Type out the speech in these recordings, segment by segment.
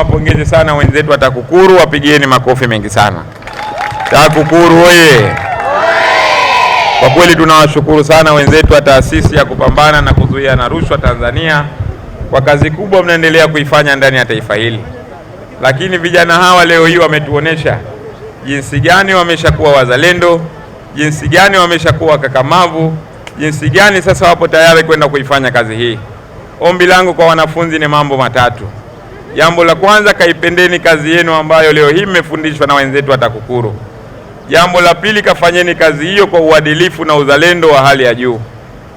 niwapongeze sana wenzetu wa TAKUKURU, wapigieni makofi mengi sana. TAKUKURU oye! Kwa kweli tunawashukuru sana wenzetu wa taasisi ya kupambana na kuzuia na rushwa Tanzania kwa kazi kubwa mnaendelea kuifanya ndani ya taifa hili. Lakini vijana hawa leo hii wametuonesha jinsi gani wameshakuwa wazalendo, jinsi gani wameshakuwa kakamavu, jinsi gani sasa wapo tayari kwenda kuifanya kazi hii. Ombi langu kwa wanafunzi ni mambo matatu. Jambo la kwanza, kaipendeni kazi yenu ambayo leo hii mmefundishwa na wenzetu wa TAKUKURU. Jambo la pili, kafanyeni kazi hiyo kwa uadilifu na uzalendo wa hali ya juu.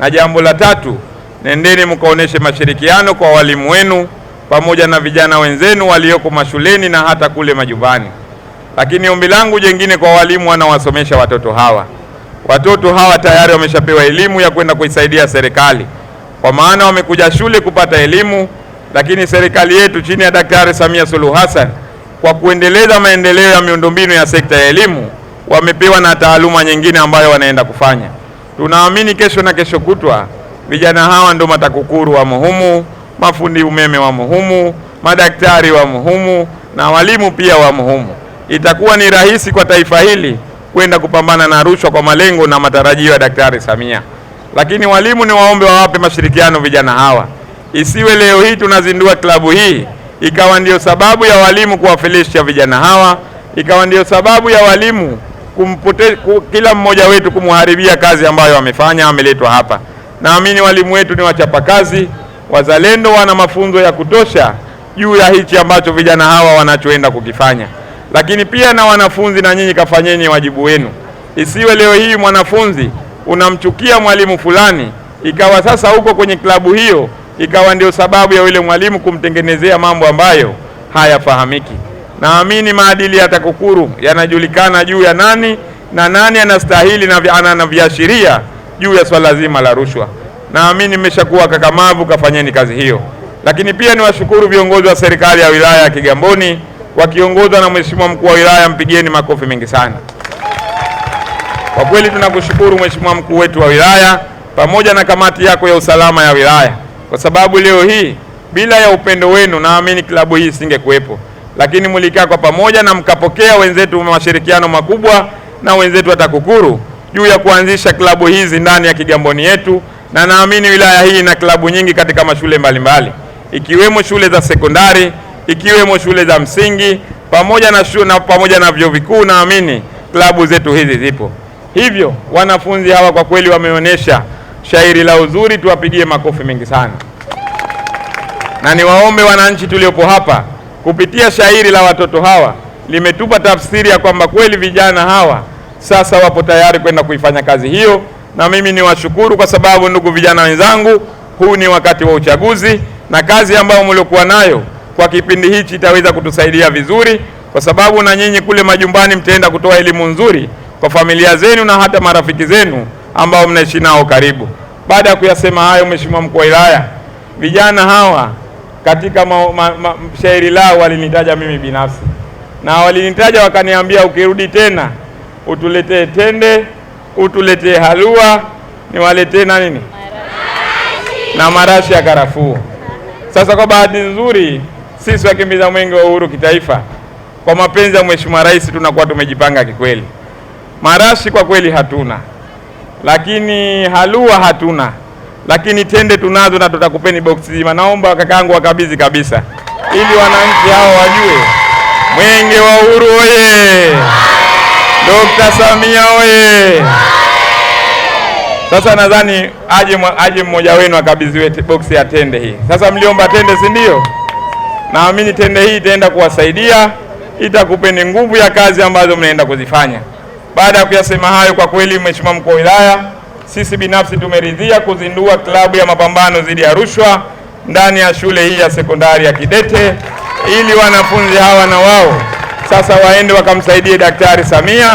Na jambo la tatu, nendeni mkaoneshe mashirikiano kwa walimu wenu pamoja na vijana wenzenu walioko mashuleni na hata kule majumbani. Lakini ombi langu jengine kwa walimu wanaowasomesha watoto hawa. Watoto hawa tayari wameshapewa elimu ya kwenda kuisaidia serikali, kwa maana wamekuja shule kupata elimu, lakini serikali yetu chini ya Daktari Samia Suluhu Hassan kwa kuendeleza maendeleo ya miundombinu ya sekta ya elimu wamepewa na taaluma nyingine ambayo wanaenda kufanya. Tunaamini kesho na kesho kutwa vijana hawa ndo matakukuru wa muhumu, mafundi umeme wa muhumu, madaktari wa muhumu na walimu pia wa muhumu. Itakuwa ni rahisi kwa taifa hili kwenda kupambana na rushwa kwa malengo na matarajio ya Daktari Samia. Lakini walimu ni waombe wawape mashirikiano vijana hawa. Isiwe leo hii tunazindua klabu hii ikawa ndio sababu ya walimu kuwafelisha vijana hawa, ikawa ndio sababu ya walimu kila mmoja wetu kumharibia kazi ambayo amefanya, ameletwa hapa. Naamini walimu wetu ni wachapakazi, wazalendo, wana mafunzo ya kutosha juu ya hichi ambacho vijana hawa wanachoenda kukifanya. Lakini pia na wanafunzi, na nyinyi kafanyeni wajibu wenu. Isiwe leo hii mwanafunzi unamchukia mwalimu fulani, ikawa sasa huko kwenye klabu hiyo ikawa ndio sababu ya yule mwalimu kumtengenezea mambo ambayo hayafahamiki. Naamini maadili ya TAKUKURU yanajulikana juu ya nani na nani anastahili na ana viashiria juu ya swala zima la rushwa. Naamini mmeshakuwa kakamavu, kafanyeni kazi hiyo. Lakini pia niwashukuru viongozi wa serikali ya wilaya ya Kigamboni wakiongozwa na Mheshimiwa Mkuu wa Wilaya, mpigieni makofi mengi sana. Kwa kweli tunakushukuru Mheshimiwa Mkuu wetu wa wilaya pamoja na kamati yako ya usalama ya wilaya, kwa sababu leo hii bila ya upendo wenu naamini klabu hii isingekuwepo. Lakini mlikaa kwa pamoja na mkapokea wenzetu mashirikiano makubwa na wenzetu wa TAKUKURU juu ya kuanzisha klabu hizi ndani ya Kigamboni yetu, na naamini wilaya hii ina klabu nyingi katika mashule mbalimbali, ikiwemo shule za sekondari, ikiwemo shule za msingi pamoja na vyuo vikuu. Naamini klabu zetu hizi zipo. Hivyo wanafunzi hawa kwa kweli wameonyesha shairi la uzuri, tuwapigie makofi mengi sana. Na niwaombe wananchi tuliopo hapa, kupitia shairi la watoto hawa limetupa tafsiri ya kwamba kweli vijana hawa sasa wapo tayari kwenda kuifanya kazi hiyo. Na mimi niwashukuru kwa sababu, ndugu vijana wenzangu, huu ni wakati wa uchaguzi, na kazi ambayo mliokuwa nayo kwa kipindi hichi itaweza kutusaidia vizuri, kwa sababu na nyinyi kule majumbani mtaenda kutoa elimu nzuri kwa familia zenu na hata marafiki zenu ambao mnaishi nao karibu. Baada ya kuyasema hayo, Mheshimiwa Mkuu wa Wilaya, vijana hawa katika shairi lao walinitaja mimi binafsi, na walinitaja wakaniambia, ukirudi tena utuletee tende, utuletee halua, niwaletee na nini? Marashi. Na marashi ya karafuu. Sasa kwa bahati nzuri sisi wakimbiza mwenge wa uhuru kitaifa, kwa mapenzi ya Mheshimiwa Rais, tunakuwa tumejipanga kikweli. Marashi kwa kweli hatuna, lakini halua hatuna, lakini tende tunazo na tutakupeni box zima. Naomba kakaangu wakabidhi kabisa, ili wananchi hao wajue mwenge wa uhuru oye! Dr. Samia oye! Sasa nadhani aje mmoja wenu akabidhiwe box ya tende hii. Sasa mliomba tende, si ndio? Naamini tende hii itaenda kuwasaidia, itakupeni nguvu ya kazi ambazo mnaenda kuzifanya. Baada ya kuyasema hayo, kwa kweli Mheshimiwa Mkuu wa Wilaya, sisi binafsi tumeridhia kuzindua klabu ya mapambano dhidi ya rushwa ndani ya shule hii ya sekondari ya Kidete, ili wanafunzi hawa na wao sasa waende wakamsaidie Daktari Samia